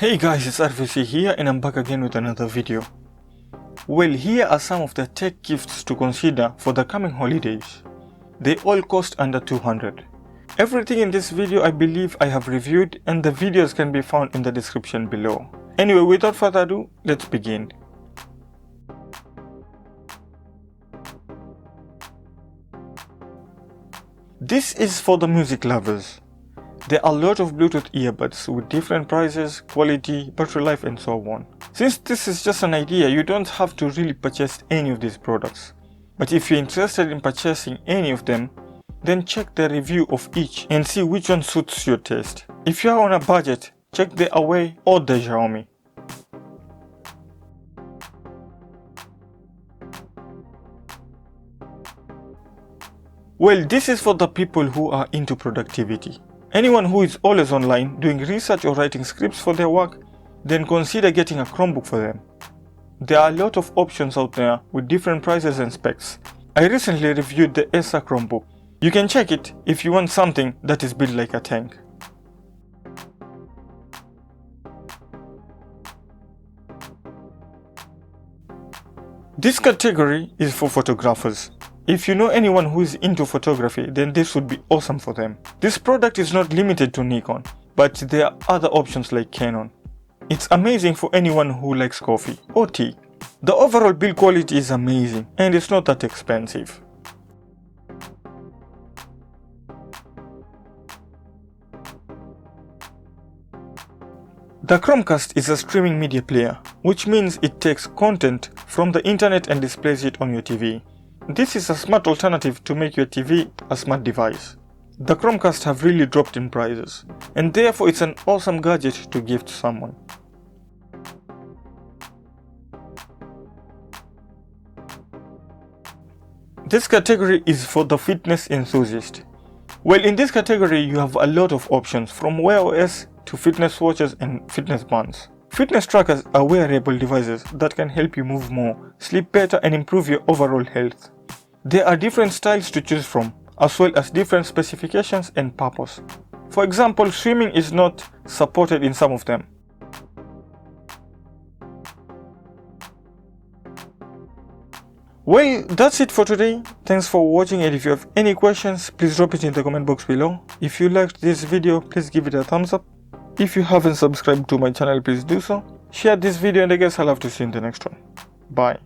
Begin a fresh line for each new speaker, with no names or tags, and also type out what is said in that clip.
Hey guys, it's R.V.C here and I'm back again with another video. Well, here are some of the tech gifts to consider for the coming holidays. They all cost under 200. Everything in this video I believe I have reviewed and the videos can be found in the description below. Anyway, without further ado, let's begin. This is for the music lovers. There are a lot of Bluetooth earbuds with different prices, quality, battery life and so on. Since this is just an idea, you don't have to really purchase any of these products. But if you're interested in purchasing any of them, then check the review of each and see which one suits your taste. If you are on a budget, check the Huawei or the Xiaomi. Well, this is for the people who are into productivity. Anyone who is always online doing research or writing scripts for their work, then consider getting a Chromebook for them. There are a lot of options out there with different prices and specs. I recently reviewed the Acer Chromebook. You can check it if you want something that is built like a tank. This category is for photographers. If you know anyone who is into photography, then this would be awesome for them. This product is not limited to Nikon, but there are other options like Canon. It's amazing for anyone who likes coffee or tea. The overall build quality is amazing and it's not that expensive. The Chromecast is a streaming media player, which means it takes content from the internet and displays it on your TV. This is a smart alternative to make your TV a smart device. The Chromecast have really dropped in prices, and therefore it's an awesome gadget to gift someone. This category is for the fitness enthusiast. Well, in this category you have a lot of options from Wear OS to fitness watches and fitness bands. Fitness trackers are wearable devices that can help you move more, sleep better and improve your overall health. There are different styles to choose from, as well as different specifications and purpose. For example, swimming is not supported in some of them. Well, that's it for today. Thanks for watching, and if you have any questions, please drop it in the comment box below. If you liked this video, please give it a thumbs up. If you haven't subscribed to my channel, please do so. Share this video and I guess I'll have to see you in the next one. Bye.